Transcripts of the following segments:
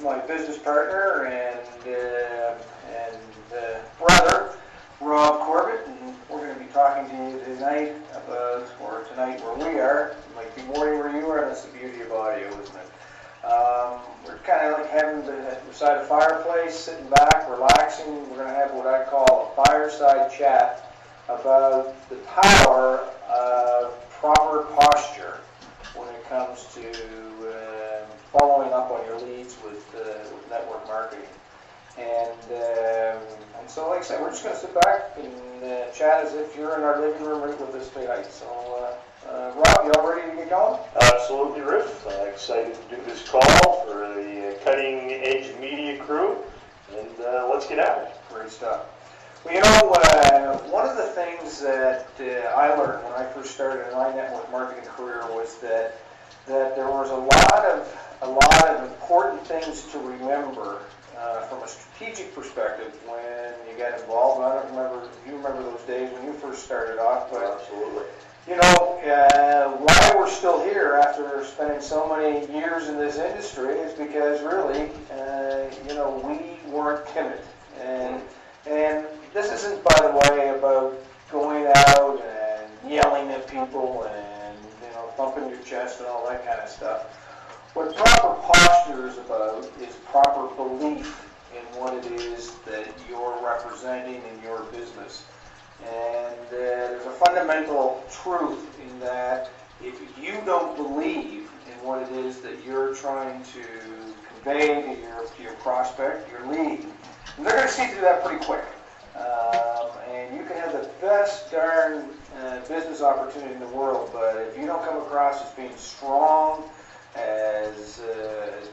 my business partner and brother, Rob Corbett, and we're going to be talking to you tonight about, or tonight where we are. It might be morning where you are. That's the beauty of audio, isn't it? We're kind of like having beside a fireplace, sitting back, relaxing. We're going to have what I call a fireside chat about the power of proper posture when it comes to following up on your leads with network marketing. And so, like I said, we're just going to sit back and chat as if you're in our living room right with us tonight. So, Rob, you all ready to get going? Absolutely, Riff. Excited to do this call for the Cutting Edge Media crew, and let's get at it. Great stuff. Well, you know, one of the things that I learned when I first started my network marketing career was that there was a lot of important things to remember from a strategic perspective when you get involved. I don't remember if you remember those days when you first started off, but absolutely. You know, why we're still here after spending so many years in this industry is because really, you know, we weren't timid. And this isn't, by the way, about going out and yelling at people and, you know, thumping your chest and all that kind of stuff. What proper posture is about is proper belief in what it is that you're representing in your business. And there's a fundamental truth in that if you don't believe in what it is that you're trying to convey to your prospect, your lead, they're going to see through that pretty quick. And you can have the best darn business opportunity in the world, but if you don't come across as being strong, as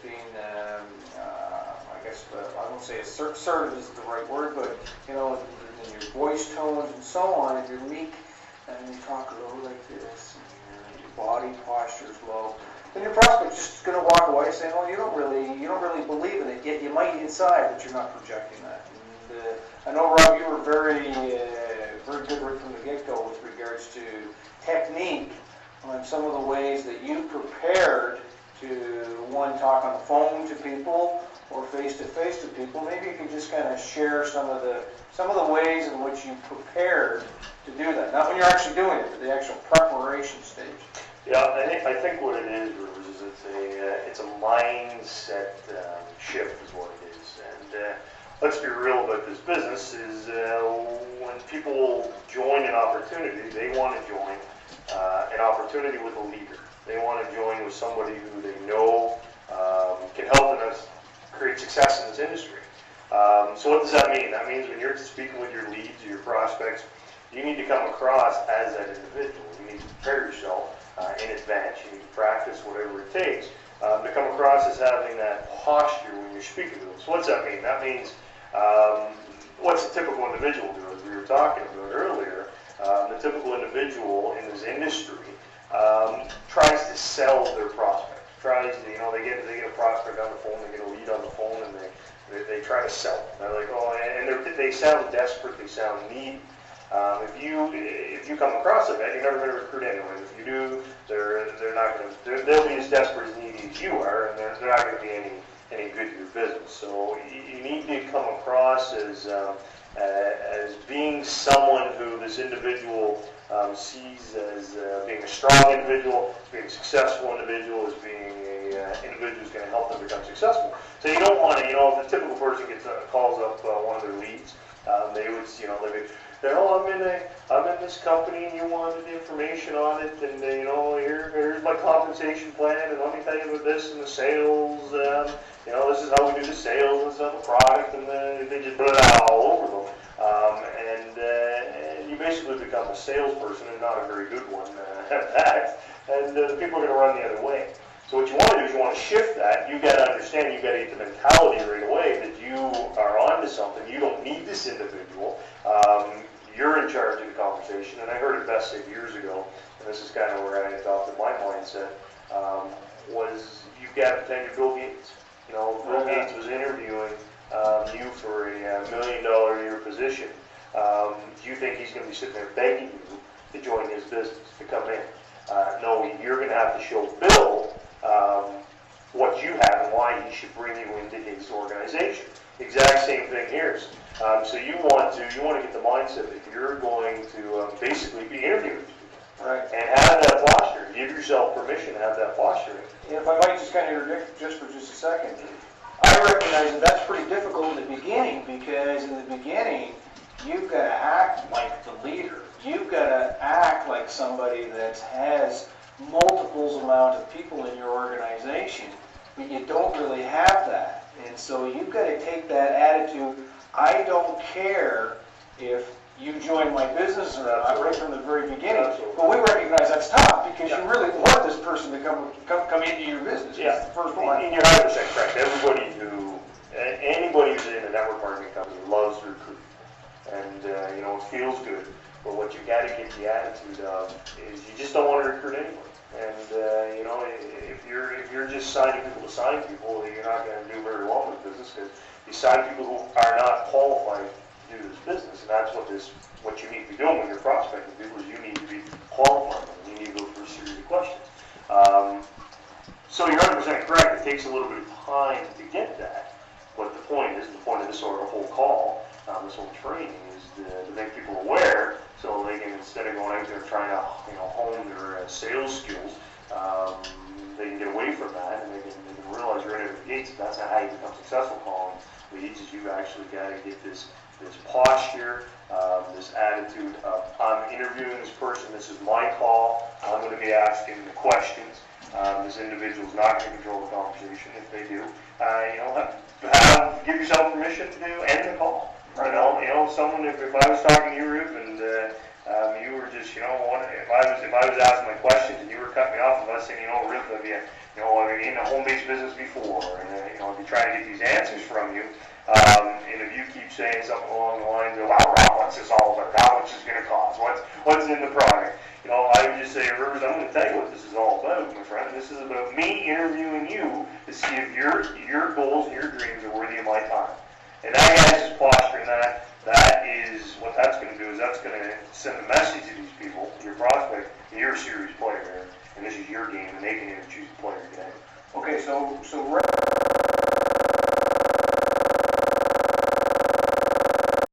being, I guess, I won't say assertive is the right word, but, you know, in your voice tones and so on, if you're meek and you talk low like this, and your body posture is low, then your prospect's just going to walk away saying, well, you don't really believe in it, yet you might inside, but you're not projecting that. And I know, Rob, you were very good right from the get-go with regards to technique on some of the ways that you prepared to, one, talk on the phone to people or face-to-face to people. Maybe you could just kind of share some of the ways in which you prepared to do that. Not when you're actually doing it, but the actual preparation stage. Yeah, I think what it is, Rivers, is it's a mindset shift is what it is. And let's be real about this business is when people join an opportunity, they want to join an opportunity with a leader. They want to join with somebody who they know can help them create success in this industry. So what does that mean? That means when you're speaking with your leads or your prospects, you need to come across as that individual. You need to prepare yourself in advance. You need to practice whatever it takes to come across as having that posture when you're speaking to them. So what's that mean? That means what's a typical individual do? As we were talking about earlier, the typical individual in this industry tries to sell their prospect. Tries to, you know, they get a prospect on the phone, they get a lead on the phone, and they try to sell it. They're like, oh, and they sound desperate, they sound needy. If you come across it, you're never going to recruit anyone. If you do, they'll be as desperate as needy as you are, and they're not going to be any good to your business. So you need to come across as being someone who this individual sees as being a strong individual, being a successful individual, as being an individual who's going to help them become successful. So you don't want to, you know, if the typical person calls up one of their leads, they would, you know, oh, I'm in this company and you wanted information on it, and you know, here's my compensation plan, and let me tell you about this and the sales. You know, this is how we do the sales, this is how the product, and they just put it all over them. And you basically become a salesperson and not a very good one at that. And the people are going to run the other way. So what you want to do is you want to shift that. You've got to understand, you've got to get the mentality right away that you are onto something. You don't need this individual. You're in charge of the conversation. And I heard it best said years ago, and this is kind of where I adopted my mindset, was you've got to pretend you're Bill Gates. You know, Bill Gates was interviewing you for a $1 million a year position. Do you think he's going to be sitting there begging you to join his business, to come in? No, you're going to have to show Bill what you have and why he should bring you into his organization. Exact same thing here. So you want to get the mindset that you're going to basically be interviewing people, Right. and have that posture. Give yourself permission to have that posture. If I might just kind of interject just for just a second, I recognize that that's pretty difficult in the beginning, because in the beginning, you've got to act like the leader. You've got to act like somebody that has multiples amount of people in your organization, but you don't really have that. And so you've got to take that attitude, I don't care if you join my business or not, right from the very beginning. Absolutely. But we recognize that's tough, because you really want this person to come into your business. Yeah, It's the first one. and you're 100% correct. Anybody who's in a network marketing company loves to recruit, and it feels good. But what you got to get the attitude of is you just don't want to recruit anyone. And if you're just signing people to sign people, you're not going to do very well with business, because you sign people who are not qualified to do this business, and that's what you need to be doing when you're prospecting people. Is you need to be qualified, and you need to go through a series of questions. So you're 100% correct. It takes a little bit of time to get that. But the point of this sort of whole call, this whole training, is to make people aware, so they can, instead of going out there trying to hone their sales skills, they can get away from that, and they can realize right out of the gates that's not how you become successful calling leads. Is you've actually got to get this posture, this attitude of, I'm interviewing this person, this is my call, I'm going to be asking the questions. This individual's not going to control the conversation. If they do, give yourself permission to end the call. Right. Someone, if I was talking to you, Ruth, and you were just, if I was asking my questions and you were cutting me off, and I was saying, Ruth, I've been in the home-based business before, and I've been trying to get these answers from you, and if you keep saying something along the lines of, what's this all about? How much is it going to cost? What's in the product? I would just say, Rivers, I'm going to tell you what this is all about, my friend. This is about me interviewing you to see if your goals and your dreams are worthy of my time. And that guy's just posturing that. That is what that's going to do. Is that's going to send a message to these people, your prospect, that you're a serious player, and this is your game, and they can even choose the player to get in. Okay, so